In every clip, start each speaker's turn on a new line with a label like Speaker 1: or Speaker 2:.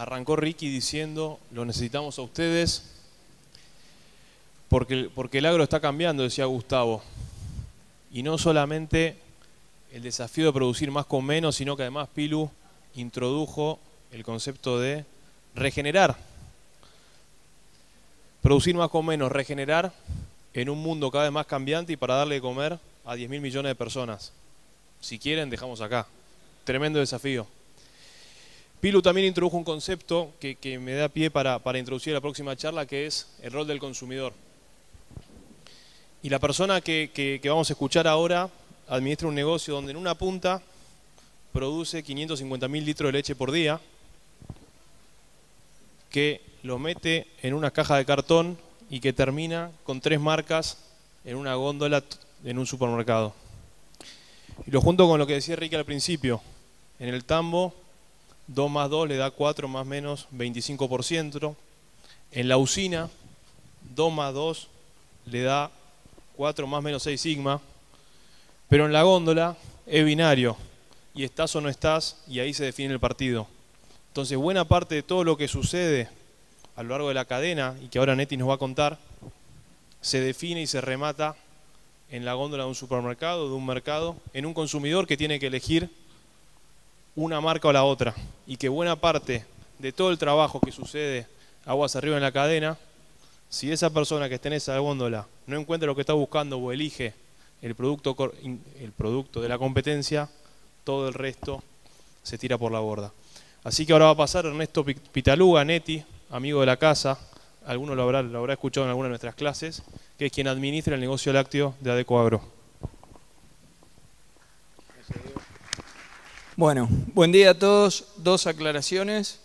Speaker 1: arrancó Ricky diciendo, lo necesitamos a ustedes porque el agro está cambiando, decía Gustavo. Y no solamente el desafío de producir más con menos, sino que además Pilu introdujo el concepto de regenerar. Producir más con menos, regenerar en un mundo cada vez más cambiante y para darle de comer a 10.000 millones de personas. Si quieren, dejamos acá. Tremendo desafío. Pilu también introdujo un concepto que me da pie para introducir la próxima charla, que es el rol del consumidor. Y la persona que vamos a escuchar ahora administra un negocio donde en una punta produce 550.000 litros de leche por día, que lo mete en una caja de cartón y que termina con 3 marcas en una góndola en un supermercado. Y lo junto con lo que decía Ricky al principio. En el tambo, 2 más 2 le da 4 más menos 25%. En la usina, 2 más 2 le da 4 más menos 6 sigma. Pero en la góndola es binario. Y estás o no estás, y ahí se define el partido. Entonces, buena parte de todo lo que sucede a lo largo de la cadena, y que ahora Neti nos va a contar, se define y se remata en la góndola de un supermercado, de un mercado, en un consumidor que tiene que elegir una marca o la otra. Y que buena parte de todo el trabajo que sucede aguas arriba en la cadena, si esa persona que está en esa góndola no encuentra lo que está buscando o elige el producto de la competencia, todo el resto se tira por la borda. Así que ahora va a pasar Ernesto Pitaluga, Neti, amigo de la casa, alguno lo habrá escuchado en alguna de nuestras clases, que es quien administra el negocio lácteo de Adecoagro.
Speaker 2: Bueno, buen día a todos. 2 aclaraciones.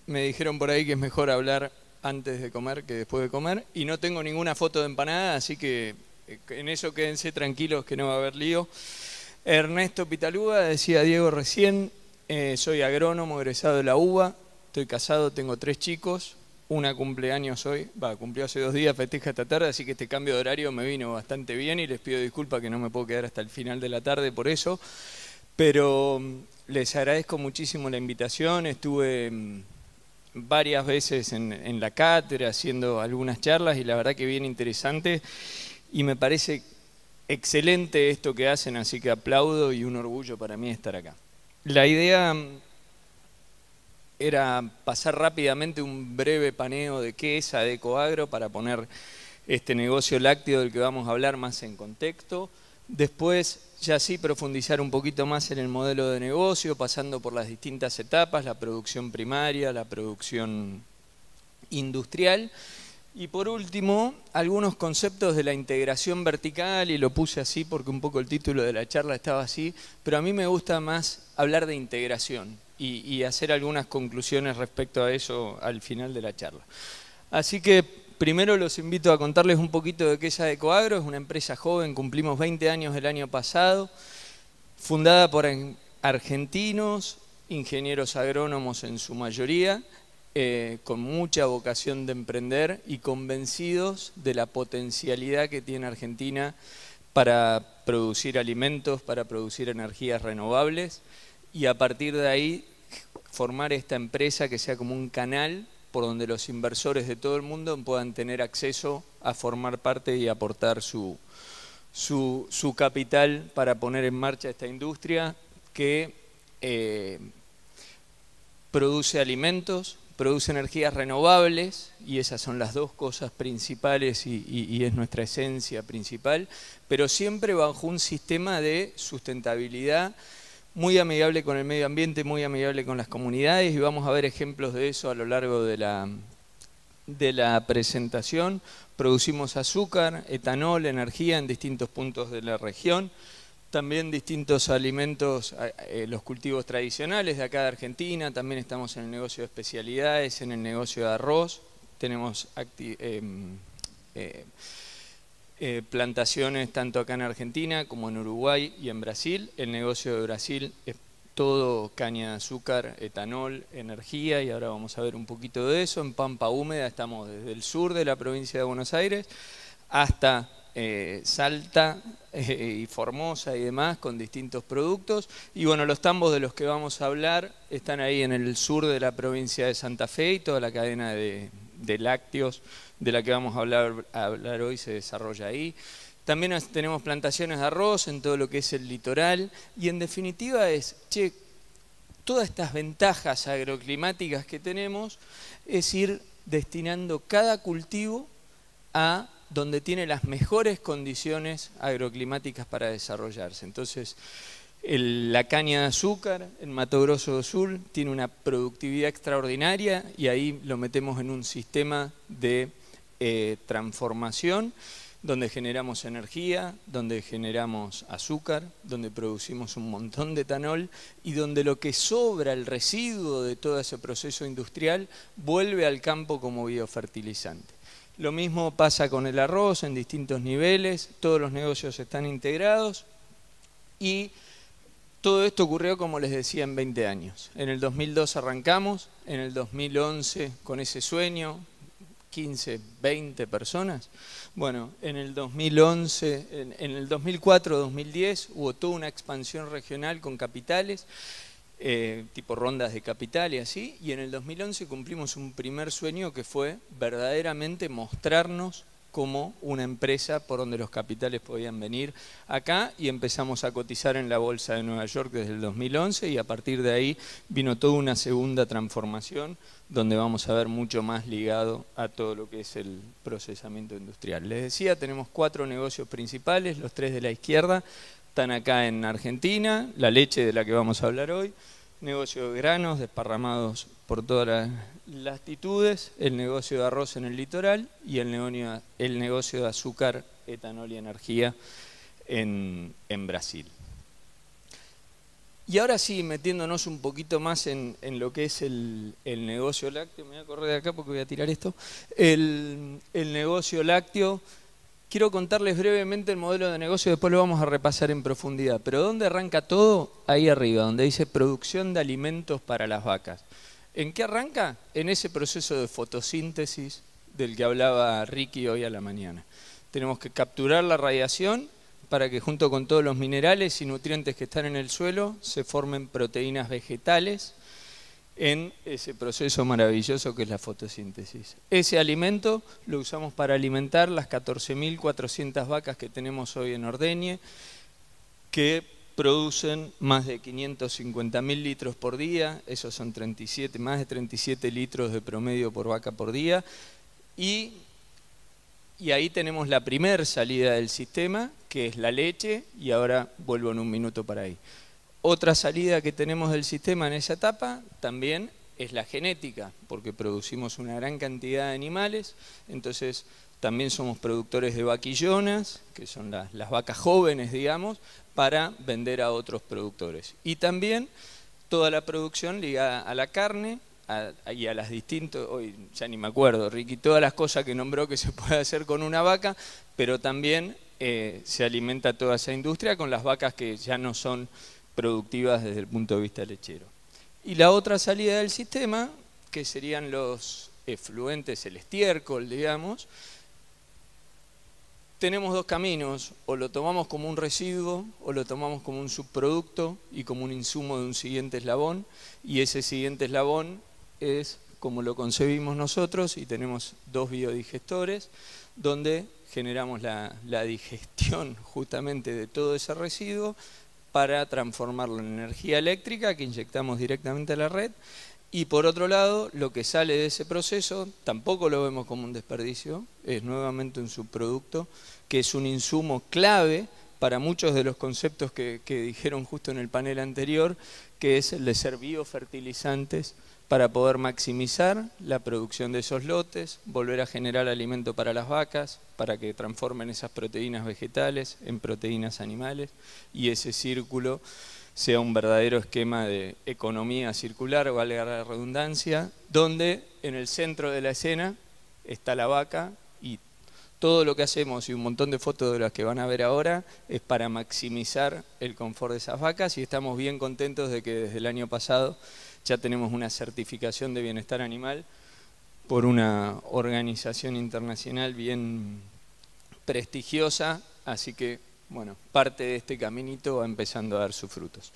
Speaker 2: Me dijeron por ahí que es mejor hablar antes de comer que después de comer. Y no tengo ninguna foto de empanada, así que en eso quédense tranquilos que no va a haber lío. Ernesto Pitaluga, decía Diego recién, soy agrónomo, egresado de la UBA, estoy casado, tengo 3 chicos, una cumpleaños hoy, cumplió hace 2 días, festeja esta tarde, así que este cambio de horario me vino bastante bien y les pido disculpas que no me puedo quedar hasta el final de la tarde por eso, pero les agradezco muchísimo la invitación, estuve varias veces en la cátedra haciendo algunas charlas y la verdad que bien interesante y me parece excelente esto que hacen, así que aplaudo y un orgullo para mí estar acá. La idea era pasar rápidamente un breve paneo de qué es Adecoagro para poner este negocio lácteo del que vamos a hablar más en contexto. Después ya sí profundizar un poquito más en el modelo de negocio, pasando por las distintas etapas, la producción primaria, la producción industrial. Y por último, algunos conceptos de la integración vertical, y lo puse así porque un poco el título de la charla estaba así, pero a mí me gusta más hablar de integración y hacer algunas conclusiones respecto a eso al final de la charla. Así que primero los invito a contarles un poquito de qué es Adecoagro. Es una empresa joven, cumplimos 20 años el año pasado, fundada por argentinos, ingenieros agrónomos en su mayoría, con mucha vocación de emprender y convencidos de la potencialidad que tiene Argentina para producir alimentos, para producir energías renovables y a partir de ahí formar esta empresa que sea como un canal por donde los inversores de todo el mundo puedan tener acceso a formar parte y aportar su capital para poner en marcha esta industria que produce alimentos, produce energías renovables y esas son las 2 cosas principales y es nuestra esencia principal, pero siempre bajo un sistema de sustentabilidad muy amigable con el medio ambiente, muy amigable con las comunidades y vamos a ver ejemplos de eso a lo largo de la presentación. Producimos azúcar, etanol, energía en distintos puntos de la región. También distintos alimentos, los cultivos tradicionales de acá de Argentina, también estamos en el negocio de especialidades, en el negocio de arroz, tenemos plantaciones tanto acá en Argentina como en Uruguay y en Brasil. El negocio de Brasil es todo caña de azúcar, etanol, energía y ahora vamos a ver un poquito de eso. En Pampa Húmeda estamos desde el sur de la provincia de Buenos Aires hasta Salta y Formosa y demás, con distintos productos. Y bueno, los tambos de los que vamos a hablar están ahí en el sur de la provincia de Santa Fe, y toda la cadena de lácteos de la que vamos a hablar hoy se desarrolla ahí. También tenemos plantaciones de arroz en todo lo que es el litoral, y en definitiva es, todas estas ventajas agroclimáticas que tenemos es ir destinando cada cultivo a donde tiene las mejores condiciones agroclimáticas para desarrollarse. Entonces, la caña de azúcar en Mato Grosso do Sul tiene una productividad extraordinaria, y ahí lo metemos en un sistema de transformación donde generamos energía, donde generamos azúcar, donde producimos un montón de etanol, y donde lo que sobra, el residuo de todo ese proceso industrial, vuelve al campo como biofertilizante. Lo mismo pasa con el arroz en distintos niveles, todos los negocios están integrados, y todo esto ocurrió, como les decía, en 20 años. En el 2002 arrancamos, en el 2011 con ese sueño, 15, 20 personas. Bueno, en el 2011, en el 2004-2010 hubo toda una expansión regional con capitales, tipo rondas de capital y así, y en el 2011 cumplimos un primer sueño que fue verdaderamente mostrarnos como una empresa por donde los capitales podían venir acá, y empezamos a cotizar en la Bolsa de Nueva York desde el 2011, y a partir de ahí vino toda una segunda transformación donde vamos a ver mucho más ligado a todo lo que es el procesamiento industrial. Les decía, tenemos 4 negocios principales, los 3 de la izquierda están acá en Argentina, la leche de la que vamos a hablar hoy, negocio de granos desparramados por todas las latitudes, el negocio de arroz en el litoral y el negocio de azúcar, etanol y energía en Brasil. Y ahora sí, metiéndonos un poquito más en lo que es el negocio lácteo, me voy a correr de acá porque voy a tirar esto, el negocio lácteo. Quiero contarles brevemente el modelo de negocio, después lo vamos a repasar en profundidad. Pero ¿dónde arranca todo? Ahí arriba, donde dice producción de alimentos para las vacas. ¿En qué arranca? En ese proceso de fotosíntesis del que hablaba Ricky hoy a la mañana. Tenemos que capturar la radiación para que junto con todos los minerales y nutrientes que están en el suelo se formen proteínas vegetales en ese proceso maravilloso que es la fotosíntesis. Ese alimento lo usamos para alimentar las 14.400 vacas que tenemos hoy en Ordeñe, que producen más de 550.000 litros por día, esos son más de 37 litros de promedio por vaca por día, y ahí tenemos la primera salida del sistema, que es la leche, y ahora vuelvo en un minuto para ahí. Otra salida que tenemos del sistema en esa etapa también es la genética, porque producimos una gran cantidad de animales, entonces también somos productores de vaquillonas, que son las vacas jóvenes, digamos, para vender a otros productores. Y también toda la producción ligada a la carne y a las distintas, hoy ya ni me acuerdo, Ricky, todas las cosas que nombró que se puede hacer con una vaca, pero también se alimenta toda esa industria con las vacas que ya no son productivas desde el punto de vista lechero. Y la otra salida del sistema, que serían los efluentes, el estiércol, digamos, tenemos dos caminos: o lo tomamos como un residuo o lo tomamos como un subproducto y como un insumo de un siguiente eslabón, y ese siguiente eslabón es como lo concebimos nosotros, y tenemos 2 biodigestores donde generamos la digestión justamente de todo ese residuo para transformarlo en energía eléctrica que inyectamos directamente a la red. Y por otro lado, lo que sale de ese proceso tampoco lo vemos como un desperdicio, es nuevamente un subproducto que es un insumo clave para muchos de los conceptos que dijeron justo en el panel anterior, que es el de ser biofertilizantes para poder maximizar la producción de esos lotes, volver a generar alimento para las vacas, para que transformen esas proteínas vegetales en proteínas animales, y ese círculo sea un verdadero esquema de economía circular, valga la redundancia, donde en el centro de la escena está la vaca, y todo lo que hacemos y un montón de fotos de las que van a ver ahora es para maximizar el confort de esas vacas, y estamos bien contentos de que desde el año pasado ya tenemos una certificación de bienestar animal por una organización internacional bien prestigiosa, así que, bueno, parte de este caminito va empezando a dar sus frutos.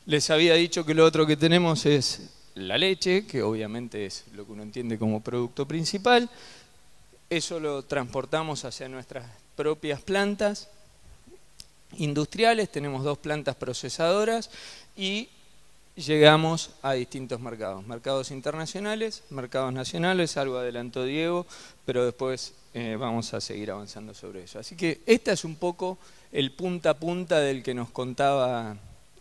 Speaker 2: Les había dicho que lo otro que tenemos es la leche, que obviamente es lo que uno entiende como producto principal. Eso lo transportamos hacia nuestras propias plantas industriales, tenemos 2 plantas procesadoras y llegamos a distintos mercados, mercados internacionales, mercados nacionales, algo adelantó Diego, pero después vamos a seguir avanzando sobre eso. Así que esta es un poco el punta a punta del que nos contaba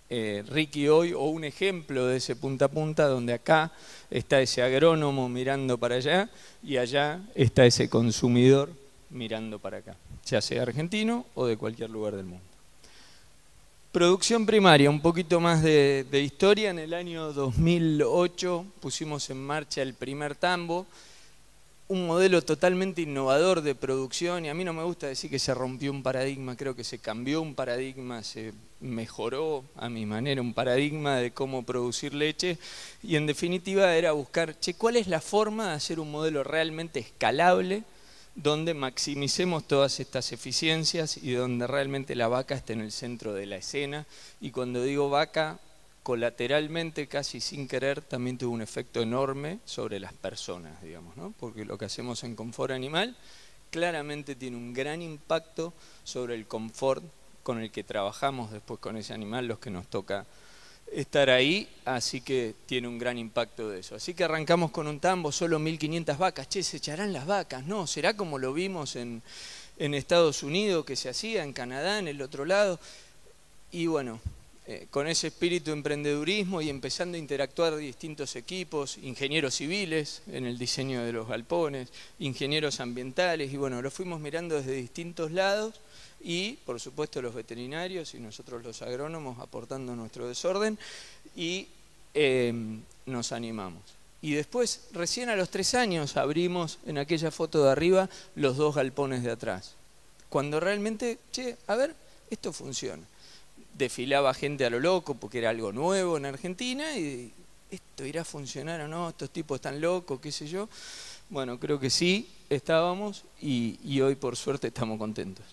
Speaker 2: Ricky hoy, o un ejemplo de ese punta a punta, donde acá está ese agrónomo mirando para allá y allá está ese consumidor mirando para acá, ya sea argentino o de cualquier lugar del mundo. Producción primaria, un poquito más de historia. En el año 2008 pusimos en marcha el primer tambo, un modelo totalmente innovador de producción, y a mí no me gusta decir que se rompió un paradigma, creo que se cambió un paradigma, se mejoró a mi manera un paradigma de cómo producir leche, y en definitiva era buscar, ¿cuál es la forma de hacer un modelo realmente escalable donde maximicemos todas estas eficiencias y donde realmente la vaca esté en el centro de la escena? Y cuando digo vaca, colateralmente, casi sin querer, también tuvo un efecto enorme sobre las personas, digamos, ¿no? Porque lo que hacemos en confort animal claramente tiene un gran impacto sobre el confort con el que trabajamos después con ese animal, los que nos toca estar ahí, así que tiene un gran impacto de eso. Así que arrancamos con un tambo, solo 1500 vacas. ¿Se echarán las vacas? No, ¿será como lo vimos en Estados Unidos que se hacía, en Canadá, en el otro lado? Y bueno, con ese espíritu de emprendedurismo y empezando a interactuar distintos equipos, ingenieros civiles en el diseño de los galpones, ingenieros ambientales, y bueno, lo fuimos mirando desde distintos lados, y por supuesto los veterinarios y nosotros los agrónomos aportando nuestro desorden, y nos animamos. Y después, recién a los 3 años, abrimos en aquella foto de arriba los 2 galpones de atrás. Cuando realmente, a ver, esto funciona. Desfilaba gente a lo loco porque era algo nuevo en Argentina y ¿esto irá a funcionar o no? ¿Estos tipos están locos? ¿Qué sé yo? Bueno, creo que sí, estábamos y hoy por suerte estamos contentos.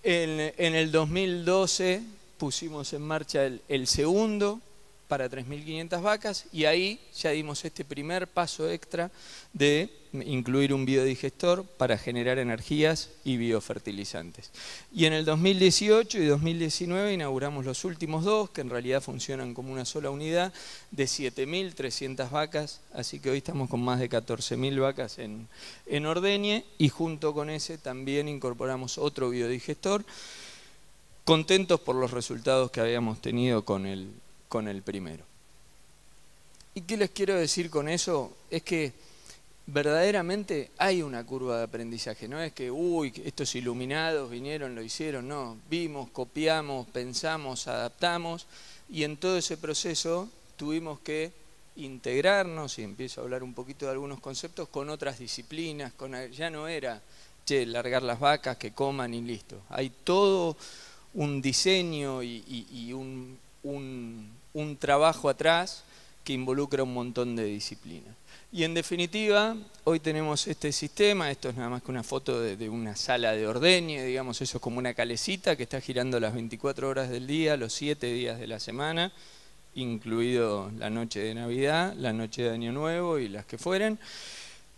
Speaker 2: En el 2012 pusimos en marcha el segundo para 3.500 vacas y ahí ya dimos este primer paso extra de incluir un biodigestor para generar energías y biofertilizantes. Y en el 2018 y 2019 inauguramos los últimos 2, que en realidad funcionan como una sola unidad, de 7.300 vacas, así que hoy estamos con más de 14.000 vacas en ordeñe, y junto con ese también incorporamos otro biodigestor, contentos por los resultados que habíamos tenido con el primero. ¿Y qué les quiero decir con eso? Es que verdaderamente hay una curva de aprendizaje, no es que, uy, estos iluminados vinieron, lo hicieron, no, vimos, copiamos, pensamos, adaptamos, y en todo ese proceso tuvimos que integrarnos, y empiezo a hablar un poquito de algunos conceptos, con otras disciplinas, ya no era, largar las vacas, que coman y listo. Hay todo un diseño y un trabajo atrás que involucra un montón de disciplinas. Y en definitiva, hoy tenemos este sistema, esto es nada más que una foto de una sala de ordeñe, digamos, eso es como una calecita que está girando las 24 horas del día, los 7 días de la semana, incluido la noche de Navidad, la noche de Año Nuevo y las que fueren.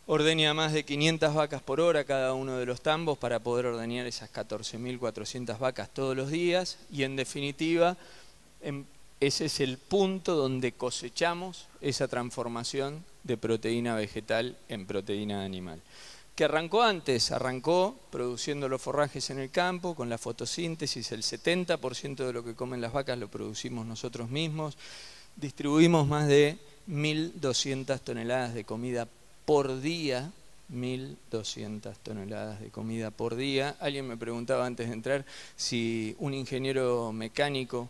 Speaker 2: Ordeña más de 500 vacas por hora cada uno de los tambos para poder ordeñar esas 14.400 vacas todos los días, y en definitiva, ese es el punto donde cosechamos esa transformación de proteína vegetal en proteína animal. Que arrancó antes, arrancó produciendo los forrajes en el campo, con la fotosíntesis, el 70% de lo que comen las vacas lo producimos nosotros mismos. Distribuimos más de 1.200 toneladas de comida por día, 1.200 toneladas de comida por día. Alguien me preguntaba antes de entrar si un ingeniero mecánico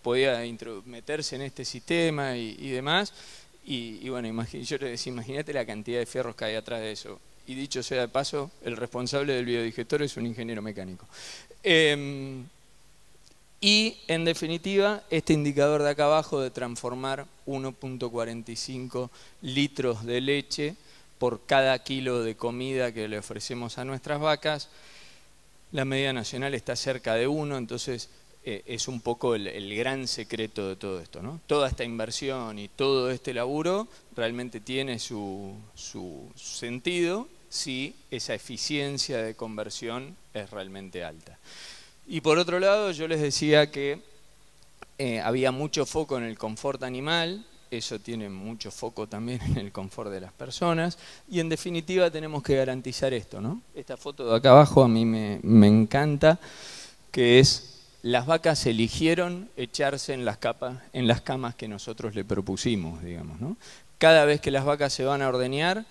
Speaker 2: podía meterse en este sistema y demás, y bueno, yo le decía, imagínate la cantidad de fierros que hay atrás de eso, y dicho sea de paso, el responsable del biodigestor es un ingeniero mecánico. Y en definitiva, este indicador de acá abajo de transformar 1.45 litros de leche por cada kilo de comida que le ofrecemos a nuestras vacas. La media nacional está cerca de 1, entonces es un poco el gran secreto de todo esto, ¿no? Toda esta inversión y todo este laburo realmente tiene su sentido si esa eficiencia de conversión es realmente alta. Y por otro lado, yo les decía que había mucho foco en el confort animal, eso tiene mucho foco también en el confort de las personas, y en definitiva tenemos que garantizar esto, ¿no? Esta foto de acá abajo a mí me encanta, que es: las vacas eligieron echarse en las camas que nosotros le propusimos, digamos, ¿no? Cada vez que las vacas se van a ordeñar,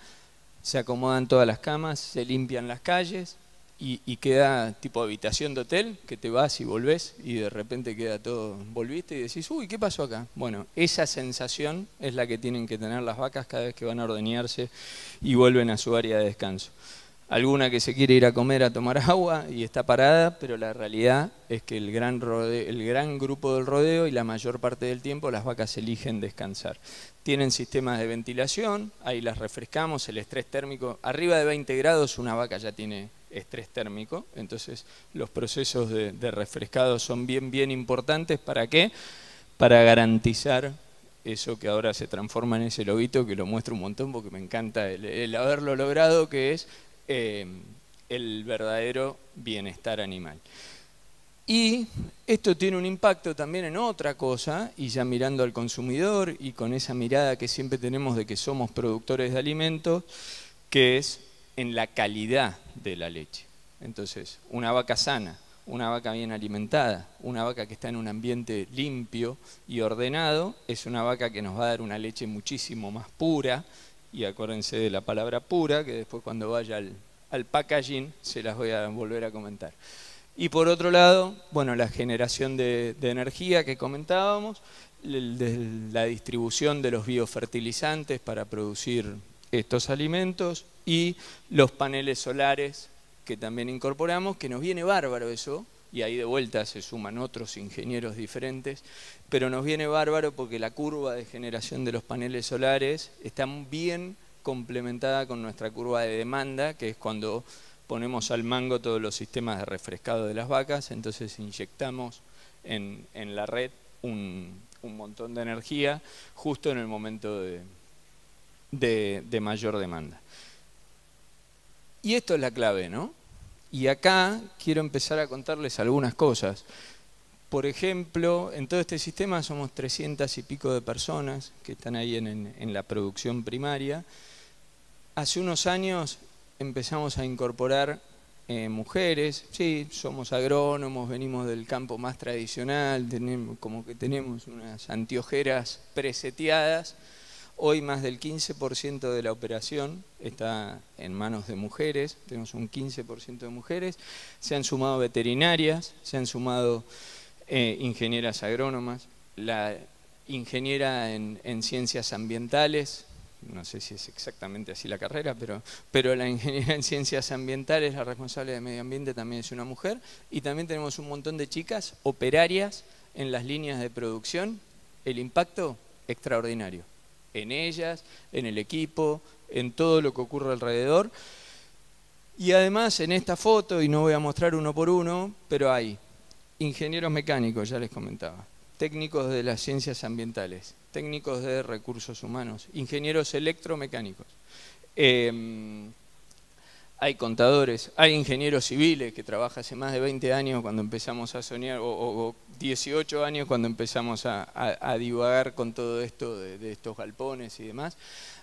Speaker 2: se acomodan todas las camas, se limpian las calles y queda tipo habitación de hotel, que te vas y volvés y de repente queda todo, volviste y decís, uy, ¿qué pasó acá? Bueno, esa sensación es la que tienen que tener las vacas cada vez que van a ordeñarse y vuelven a su área de descanso. Alguna que se quiere ir a comer, a tomar agua y está parada, pero la realidad es que el gran grupo del rodeo y la mayor parte del tiempo las vacas eligen descansar. Tienen sistemas de ventilación, ahí las refrescamos, el estrés térmico, arriba de 20 grados una vaca ya tiene estrés térmico, entonces los procesos de refrescado son bien importantes. ¿Para qué? Para garantizar eso que ahora se transforma en ese loguito, que lo muestro un montón porque me encanta el haberlo logrado, que es el verdadero bienestar animal. Y esto tiene un impacto también en otra cosa, y ya mirando al consumidor y con esa mirada que siempre tenemos de que somos productores de alimentos, que es en la calidad de la leche. Entonces, una vaca sana, una vaca bien alimentada, una vaca que está en un ambiente limpio y ordenado, es una vaca que nos va a dar una leche muchísimo más pura. Y acuérdense de la palabra pura, que después cuando vaya al packaging se las voy a volver a comentar. Y por otro lado, bueno, la generación de energía que comentábamos, la distribución de los biofertilizantes para producir estos alimentos y los paneles solares que también incorporamos, que nos viene bárbaro eso, y ahí de vuelta se suman otros ingenieros diferentes, pero nos viene bárbaro porque la curva de generación de los paneles solares está bien complementada con nuestra curva de demanda, que es cuando ponemos al mango todos los sistemas de refrescado de las vacas, entonces inyectamos en la red un montón de energía justo en el momento de mayor demanda. Y esto es la clave, ¿no? Y acá quiero empezar a contarles algunas cosas. Por ejemplo, en todo este sistema somos 300 y pico de personas que están ahí en la producción primaria. Hace unos años empezamos a incorporar mujeres, sí, somos agrónomos, venimos del campo más tradicional, como que tenemos unas anteojeras preseteadas. Hoy más del 15% de la operación está en manos de mujeres, tenemos un 15% de mujeres, se han sumado veterinarias, se han sumado ingenieras agrónomas, la ingeniera en ciencias ambientales, no sé si es exactamente así la carrera, pero la ingeniera en ciencias ambientales, la responsable de medio ambiente también es una mujer, y también tenemos un montón de chicas operarias en las líneas de producción. El impacto extraordinario en ellas, en el equipo, en todo lo que ocurre alrededor. Y además en esta foto, y no voy a mostrar uno por uno, pero hay ingenieros mecánicos, ya les comentaba, técnicos de las ciencias ambientales, técnicos de recursos humanos, ingenieros electromecánicos, hay contadores, hay ingenieros civiles que trabajan hace más de 20 años cuando empezamos a soñar, o 18 años cuando empezamos a divagar con todo esto de estos galpones y demás.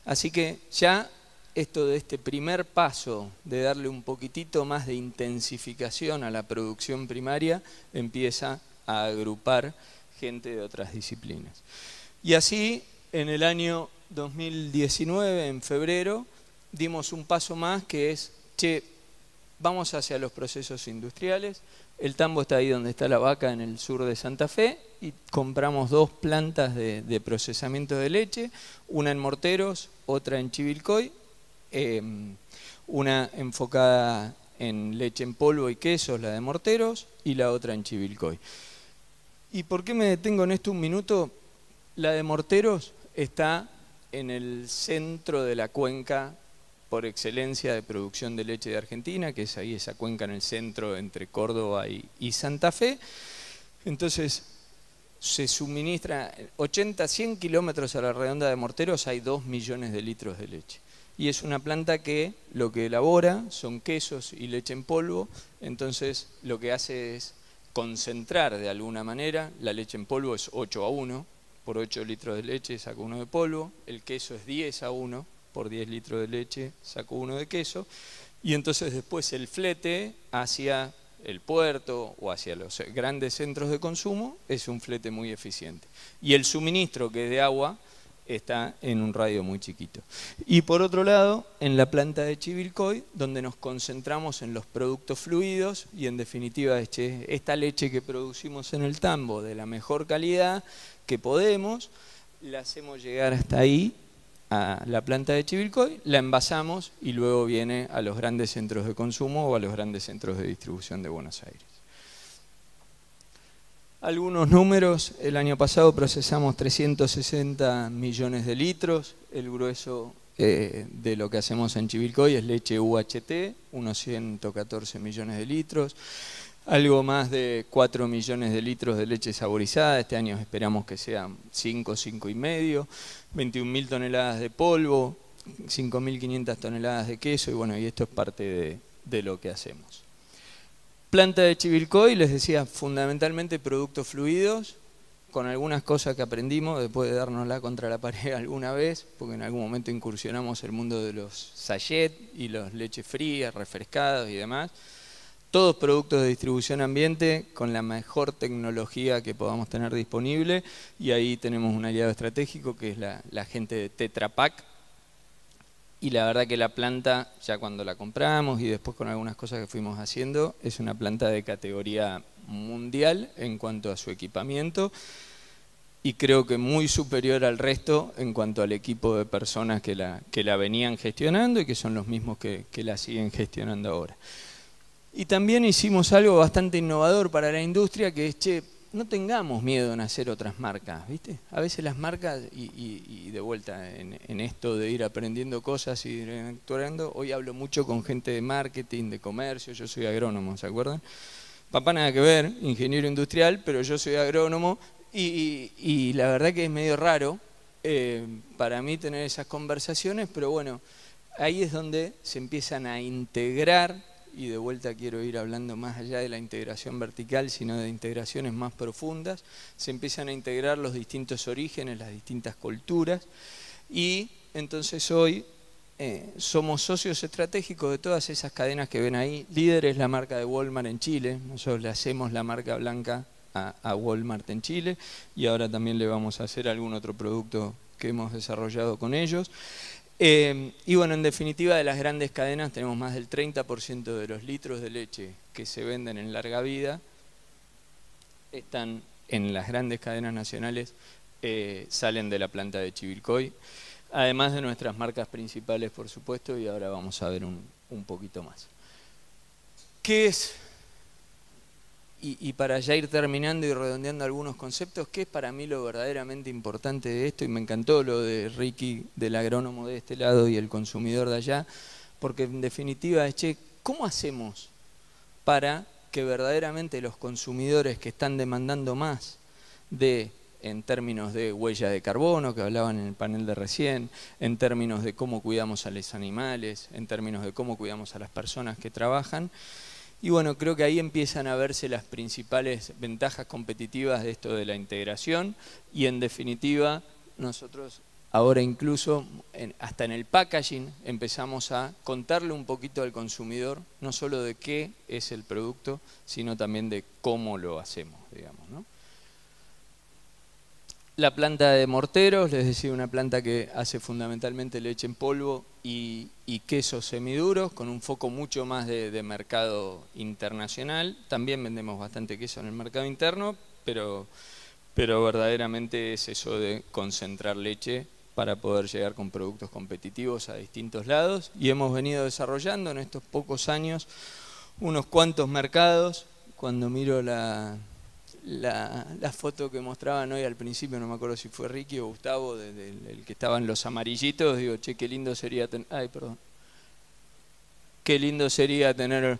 Speaker 2: Así que ya esto de este primer paso de darle un poquitito más de intensificación a la producción primaria empieza a agrupar gente de otras disciplinas. Y así, en el año 2019, en febrero, dimos un paso más que es, che, vamos hacia los procesos industriales. El tambo está ahí donde está la vaca, en el sur de Santa Fe, y compramos 2 plantas de procesamiento de leche, una en Morteros, otra en Chivilcoy, una enfocada en leche en polvo y quesos, la de Morteros, y la otra en Chivilcoy. ¿Y por qué me detengo en esto un minuto? La de Morteros está en el centro de la cuenca por excelencia de producción de leche de Argentina, que es ahí esa cuenca en el centro entre Córdoba y Santa Fe. Entonces se suministra 80, 100 kilómetros a la redonda de Morteros, hay 2 millones de litros de leche. Y es una planta que lo que elabora son quesos y leche en polvo, entonces lo que hace es concentrar de alguna manera. La leche en polvo es 8:1, por 8 litros de leche saco 1 de polvo, el queso es 10:1, por 10 litros de leche saco 1 de queso, y entonces después el flete hacia el puerto o hacia los grandes centros de consumo es un flete muy eficiente. Y el suministro, que es de agua, está en un radio muy chiquito. Y por otro lado, en la planta de Chivilcoy, donde nos concentramos en los productos fluidos y en definitiva esta leche que producimos en el tambo de la mejor calidad que podemos, la hacemos llegar hasta ahí, a la planta de Chivilcoy, la envasamos y luego viene a los grandes centros de consumo o a los grandes centros de distribución de Buenos Aires. Algunos números: el año pasado procesamos 360 millones de litros, el grueso de lo que hacemos en Chivilcoy es leche UHT, unos 114 millones de litros, algo más de 4 millones de litros de leche saborizada, este año esperamos que sean 5, 5,5, 21.000 toneladas de polvo, 5.500 toneladas de queso, y bueno, y esto es parte de lo que hacemos. Planta de Chivilcoy, les decía, fundamentalmente productos fluidos, con algunas cosas que aprendimos después de dárnosla contra la pared alguna vez, porque en algún momento incursionamos el mundo de los sachets y los leches frías, refrescados y demás. Todos productos de distribución ambiente con la mejor tecnología que podamos tener disponible, y ahí tenemos un aliado estratégico que es la gente de Tetra Pak. Y la verdad que la planta, ya cuando la compramos y después con algunas cosas que fuimos haciendo, es una planta de categoría mundial en cuanto a su equipamiento, y creo que muy superior al resto en cuanto al equipo de personas que la venían gestionando y que son los mismos que la siguen gestionando ahora. Y también hicimos algo bastante innovador para la industria, que es, no tengamos miedo en hacer otras marcas, ¿viste? A veces las marcas, y de vuelta en esto de ir aprendiendo cosas y ir actuando, hoy hablo mucho con gente de marketing, de comercio, yo soy agrónomo, ¿se acuerdan? Papá nada que ver, ingeniero industrial, pero yo soy agrónomo, y la verdad que es medio raro para mí tener esas conversaciones, pero bueno, ahí es donde se empiezan a integrar. Y de vuelta quiero ir hablando más allá de la integración vertical, sino de integraciones más profundas. Se empiezan a integrar los distintos orígenes, las distintas culturas, y entonces hoy somos socios estratégicos de todas esas cadenas que ven ahí. Líder es la marca de Walmart en Chile, nosotros le hacemos la marca blanca a Walmart en Chile, y ahora también le vamos a hacer algún otro producto que hemos desarrollado con ellos. Y bueno, en definitiva, de las grandes cadenas tenemos más del 30% de los litros de leche que se venden en larga vida están en las grandes cadenas nacionales, salen de la planta de Chivilcoy, además de nuestras marcas principales, por supuesto, y ahora vamos a ver un poquito más. ¿Qué es? Y para ya ir terminando y redondeando algunos conceptos, ¿qué es para mí lo verdaderamente importante de esto? Y me encantó lo de Ricky, del agrónomo de este lado y el consumidor de allá, porque en definitiva es, ¿cómo hacemos para que verdaderamente los consumidores que están demandando más en términos de huella de carbono, que hablaban en el panel de recién, en términos de cómo cuidamos a los animales, en términos de cómo cuidamos a las personas que trabajan? Y bueno, creo que ahí empiezan a verse las principales ventajas competitivas de esto de la integración, y en definitiva nosotros ahora incluso hasta en el packaging empezamos a contarle un poquito al consumidor, no solo de qué es el producto, sino también de cómo lo hacemos, digamos, ¿no? La planta de Morteros, les decía, una planta que hace fundamentalmente leche en polvo y quesos semiduros, con un foco mucho más de mercado internacional. También vendemos bastante queso en el mercado interno, pero verdaderamente es eso de concentrar leche para poder llegar con productos competitivos a distintos lados. Y hemos venido desarrollando en estos pocos años unos cuantos mercados. Cuando miro la foto que mostraban hoy al principio, no me acuerdo si fue Ricky o Gustavo, el que estaban los amarillitos, digo, che, qué lindo sería tener... Ay, perdón. qué lindo sería tener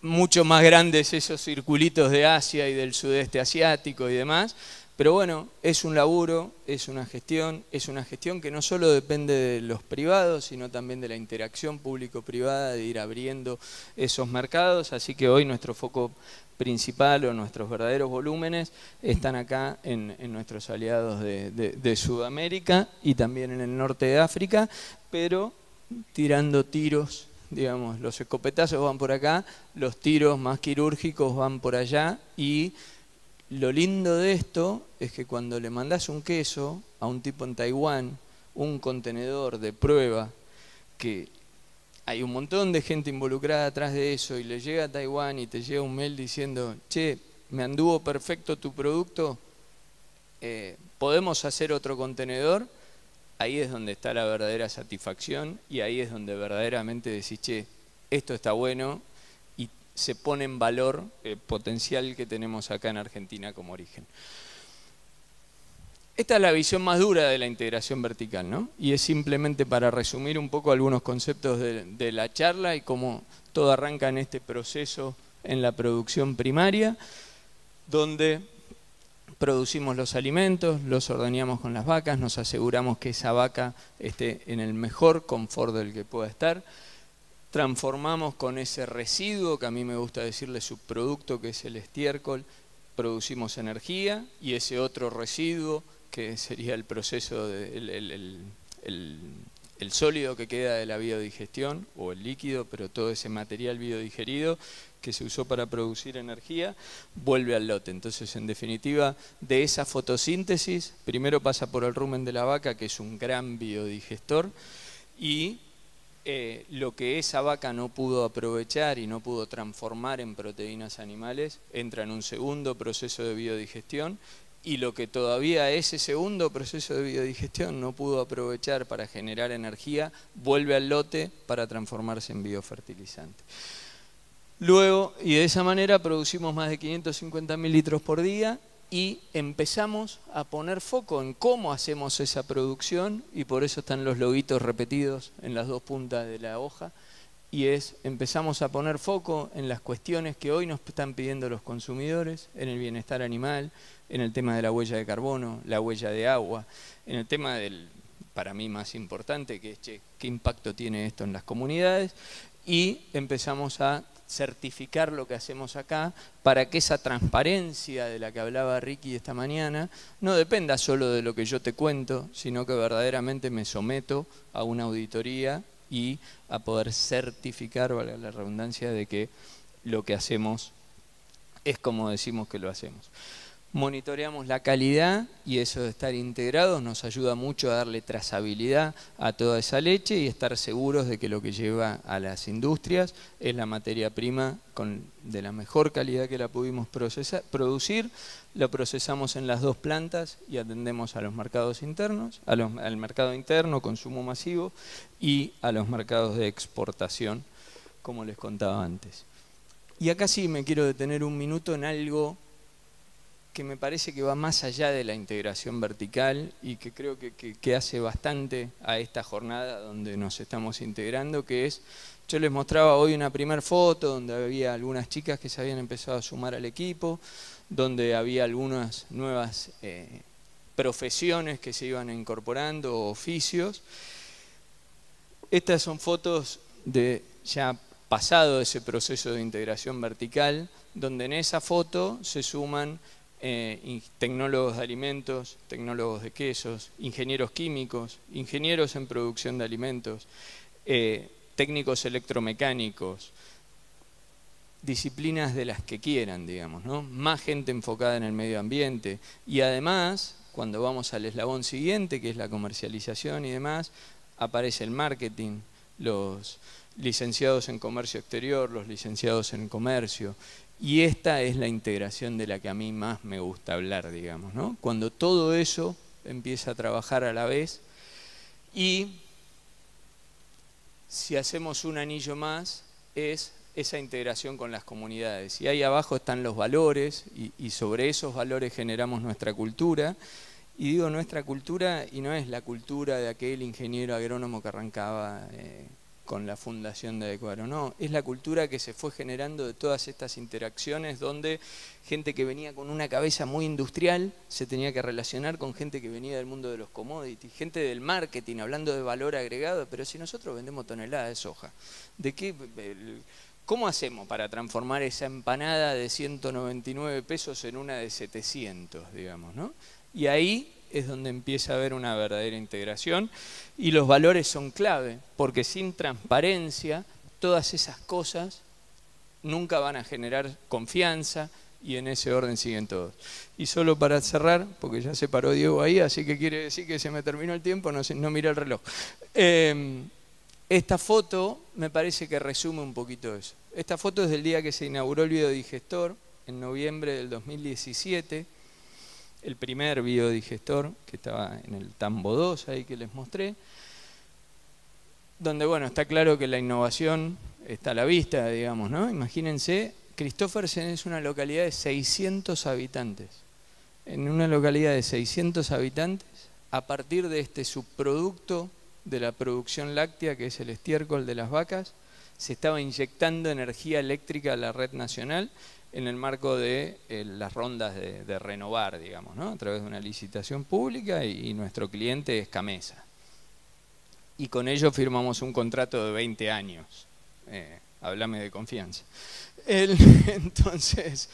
Speaker 2: mucho más grandes esos circulitos de Asia y del sudeste asiático y demás. Pero bueno, es un laburo, es una gestión que no solo depende de los privados, sino también de la interacción público-privada, de ir abriendo esos mercados. Así que hoy nuestro foco principal o nuestros verdaderos volúmenes están acá en nuestros aliados de Sudamérica y también en el norte de África, pero tirando tiros, digamos, los escopetazos van por acá, los tiros más quirúrgicos van por allá. Y lo lindo de esto es que cuando le mandás un queso a un tipo en Taiwán, un contenedor de prueba, que hay un montón de gente involucrada atrás de eso, y le llega a Taiwán y te llega un mail diciendo, che, me anduvo perfecto tu producto, ¿podemos hacer otro contenedor? Ahí es donde está la verdadera satisfacción y ahí es donde verdaderamente decís, che, esto está bueno, y se pone en valor el potencial que tenemos acá en Argentina como origen. Esta es la visión más dura de la integración vertical, ¿no? Y es simplemente para resumir un poco algunos conceptos de la charla y cómo todo arranca en este proceso en la producción primaria, donde producimos los alimentos, los ordeñamos con las vacas, nos aseguramos que esa vaca esté en el mejor confort del que pueda estar. Transformamos con ese residuo, que a mí me gusta decirle subproducto, que es el estiércol, producimos energía, y ese otro residuo, que sería el proceso, el sólido que queda de la biodigestión, o el líquido, pero todo ese material biodigerido que se usó para producir energía, vuelve al lote. Entonces, en definitiva, de esa fotosíntesis, primero pasa por el rumen de la vaca, que es un gran biodigestor, y lo que esa vaca no pudo aprovechar y no pudo transformar en proteínas animales, entra en un segundo proceso de biodigestión, y lo que todavía ese segundo proceso de biodigestión no pudo aprovechar para generar energía, vuelve al lote para transformarse en biofertilizante. Luego, y de esa manera, producimos más de 550.000 litros por día y empezamos a poner foco en cómo hacemos esa producción, y por eso están los loguitos repetidos en las dos puntas de la hoja, y empezamos a poner foco en las cuestiones que hoy nos están pidiendo los consumidores, en el bienestar animal, en el tema de la huella de carbono, la huella de agua, en el tema del, para mí más importante, que es, che, ¿qué impacto tiene esto en las comunidades? Y empezamos a certificar lo que hacemos acá para que esa transparencia de la que hablaba Ricky esta mañana no dependa solo de lo que yo te cuento, sino que verdaderamente me someto a una auditoría y a poder certificar, valga la redundancia, de que lo que hacemos es como decimos que lo hacemos. Monitoreamos la calidad, y eso de estar integrados nos ayuda mucho a darle trazabilidad a toda esa leche y estar seguros de que lo que lleva a las industrias es la materia prima de la mejor calidad que la pudimos producir. Lo procesamos en las dos plantas y atendemos a los mercados internos, al mercado interno, consumo masivo, y a los mercados de exportación, como les contaba antes. Y acá sí me quiero detener un minuto en algo que me parece que va más allá de la integración vertical y que creo que hace bastante a esta jornada donde nos estamos integrando, que es, yo les mostraba hoy una primera foto donde había algunas chicas que se habían empezado a sumar al equipo, donde había algunas nuevas profesiones que se iban incorporando, oficios. Estas son fotos de ya pasado ese proceso de integración vertical, donde en esa foto se suman tecnólogos de alimentos, tecnólogos de quesos, ingenieros químicos, ingenieros en producción de alimentos, técnicos electromecánicos, disciplinas de las que quieran, digamos, ¿no? Más gente enfocada en el medio ambiente. Y además, cuando vamos al eslabón siguiente, que es la comercialización y demás, aparece el marketing, los licenciados en comercio exterior, los licenciados en comercio. Y esta es la integración de la que a mí más me gusta hablar, digamos, ¿no? Cuando todo eso empieza a trabajar a la vez, y si hacemos un anillo más, es esa integración con las comunidades. Y ahí abajo están los valores, y sobre esos valores generamos nuestra cultura. Y digo nuestra cultura, y no es la cultura de aquel ingeniero agrónomo que arrancaba con la fundación de Adecoagro, no, es la cultura que se fue generando de todas estas interacciones donde gente que venía con una cabeza muy industrial se tenía que relacionar con gente que venía del mundo de los commodities, gente del marketing, hablando de valor agregado, pero si nosotros vendemos toneladas de soja, ¿de qué? ¿Cómo hacemos para transformar esa empanada de 199 pesos en una de 700, digamos, ¿no? Y ahí es donde empieza a haber una verdadera integración y los valores son clave, porque sin transparencia todas esas cosas nunca van a generar confianza y en ese orden siguen todos. Y solo para cerrar, porque ya se paró Diego ahí, así que quiere decir que se me terminó el tiempo, no miré el reloj. Esta foto me parece que resume un poquito eso. Esta foto es del día que se inauguró el biodigestor, en noviembre del 2017, el primer biodigestor que estaba en el Tambo 2, ahí que les mostré, donde, bueno, está claro que la innovación está a la vista, digamos, ¿no? Imagínense, Christophersen es una localidad de 600 habitantes. En una localidad de 600 habitantes, a partir de este subproducto de la producción láctea, que es el estiércol de las vacas, se estaba inyectando energía eléctrica a la red nacional en el marco de las rondas de renovar, digamos, ¿no? A través de una licitación pública y nuestro cliente es Camesa. Y con ello firmamos un contrato de 20 años. Háblame de confianza. Entonces,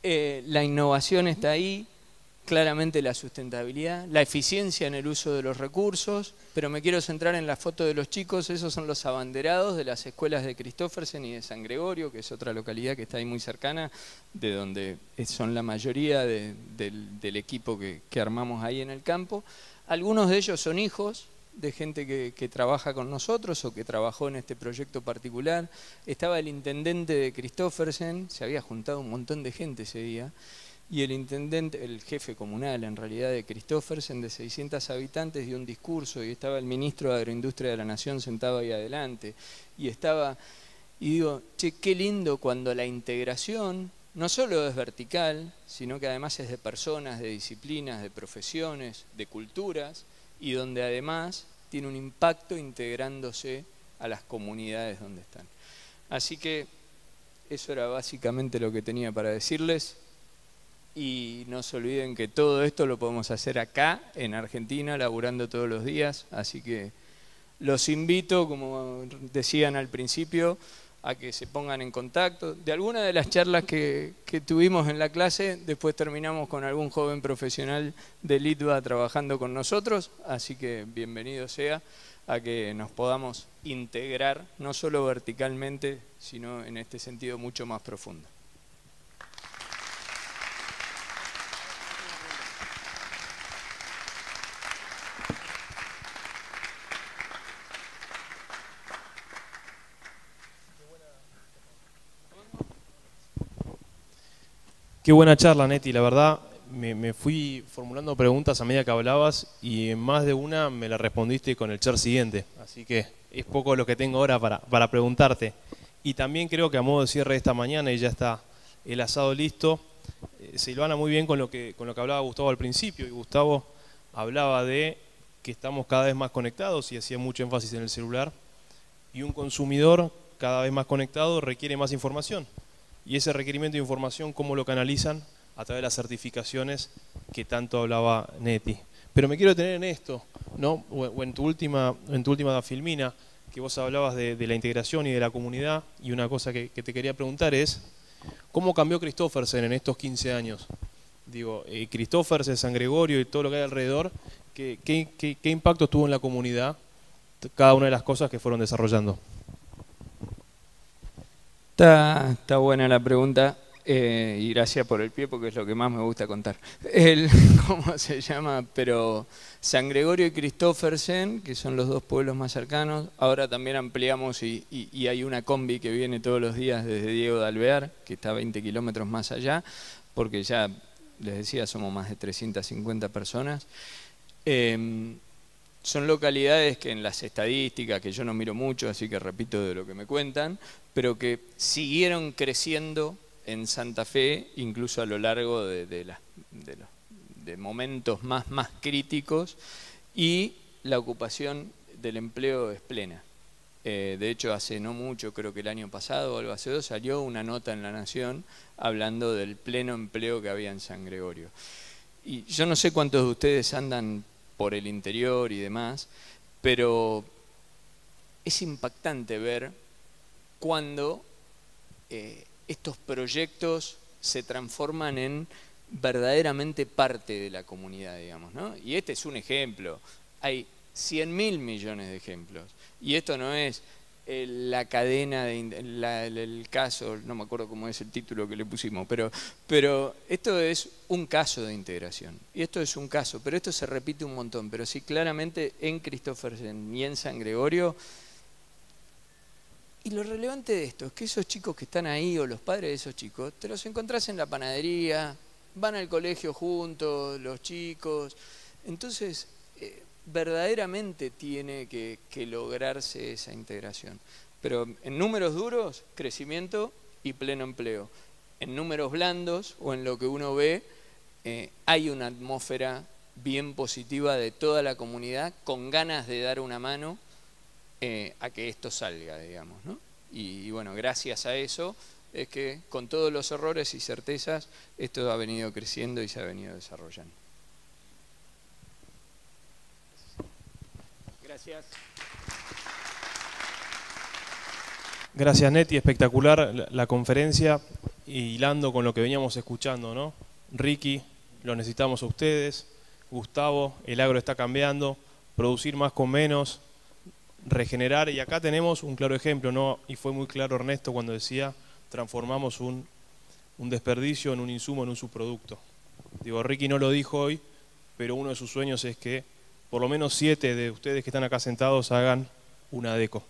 Speaker 2: la innovación está ahí, claramente la sustentabilidad, la eficiencia en el uso de los recursos, pero me quiero centrar en la foto de los chicos. Esos son los abanderados de las escuelas de Christophersen y de San Gregorio, que es otra localidad que está ahí muy cercana, de donde son la mayoría del equipo que armamos ahí en el campo. Algunos de ellos son hijos de gente que trabaja con nosotros o que trabajó en este proyecto particular. Estaba el intendente de Christophersen, se había juntado un montón de gente ese día, y el intendente, el jefe comunal en realidad de Christophersen, de 600 habitantes, dio un discurso, y estaba el ministro de Agroindustria de la Nación sentado ahí adelante, y digo, che, qué lindo cuando la integración no solo es vertical, sino que además es de personas, de disciplinas, de profesiones, de culturas, y donde además tiene un impacto integrándose a las comunidades donde están. Así que eso era básicamente lo que tenía para decirles. Y no se olviden que todo esto lo podemos hacer acá, en Argentina, laburando todos los días. Así que los invito, como decían al principio, a que se pongan en contacto. De alguna de las charlas que tuvimos en la clase, después terminamos con algún joven profesional de Litva trabajando con nosotros. Así que bienvenido sea a que nos podamos integrar, no solo verticalmente, sino en este sentido mucho más profundo.
Speaker 1: Qué buena charla, Neti. La verdad, me fui formulando preguntas a medida que hablabas y en más de una me la respondiste con el share siguiente. Así que es poco lo que tengo ahora para preguntarte. Y también creo que a modo de cierre de esta mañana, y ya está el asado listo, se hilvana muy bien con lo que hablaba Gustavo al principio. Y Gustavo hablaba de que estamos cada vez más conectados y hacía mucho énfasis en el celular. Y un consumidor cada vez más conectado requiere más información. Y ese requerimiento de información, ¿cómo lo canalizan? A través de las certificaciones que tanto hablaba Neti. Pero me quiero detener en esto, ¿no? O en tu última Filmina, que vos hablabas de la integración y de la comunidad, y una cosa que te quería preguntar es, ¿cómo cambió Christophersen en estos 15 años? Digo, Christophersen, San Gregorio y todo lo que hay alrededor, ¿qué impacto tuvo en la comunidad cada una de las cosas que fueron desarrollando?
Speaker 2: Está buena la pregunta y gracias por el pie porque es lo que más me gusta contar. ¿Cómo se llama? Pero San Gregorio y Christophersen, que son los dos pueblos más cercanos, ahora también ampliamos y hay una combi que viene todos los días desde Diego de Alvear, que está a 20 kilómetros más allá, porque ya, les decía, somos más de 350 personas. Son localidades que en las estadísticas, que yo no miro mucho, así que repito de lo que me cuentan, pero que siguieron creciendo en Santa Fe, incluso a lo largo de momentos más críticos, y la ocupación del empleo es plena. De hecho, hace no mucho, creo que el año pasado o algo hace dos, salió una nota en La Nación hablando del pleno empleo que había en San Gregorio. Y yo no sé cuántos de ustedes andan por el interior y demás, pero es impactante ver cuando estos proyectos se transforman en verdaderamente parte de la comunidad, digamos, ¿no? Y este es un ejemplo. Hay 100.000 millones de ejemplos. Y esto no es la cadena, el caso, no me acuerdo cómo es el título que le pusimos, pero esto es un caso de integración. Y esto es un caso, pero esto se repite un montón. Pero sí, claramente en Christophersen y en San Gregorio. Y lo relevante de esto es que esos chicos que están ahí, o los padres de esos chicos, te los encontrás en la panadería, van al colegio juntos, los chicos. Entonces, verdaderamente tiene que lograrse esa integración. Pero en números duros, crecimiento y pleno empleo. En números blandos, o en lo que uno ve, hay una atmósfera bien positiva de toda la comunidad, con ganas de dar una mano a que esto salga, digamos, ¿no? Y bueno, gracias a eso es que con todos los errores y certezas, esto ha venido creciendo y se ha venido desarrollando. Gracias.
Speaker 1: Gracias, Neti, espectacular la conferencia, y hilando con lo que veníamos escuchando, ¿no? Ricky, lo necesitamos a ustedes. Gustavo, el agro está cambiando, producir más con menos, regenerar, y acá tenemos un claro ejemplo, ¿no? Y fue muy claro Ernesto cuando decía, transformamos un desperdicio en un insumo, en un subproducto. Digo, Ricky no lo dijo hoy, pero uno de sus sueños es que por lo menos 7 de ustedes que están acá sentados hagan una deco.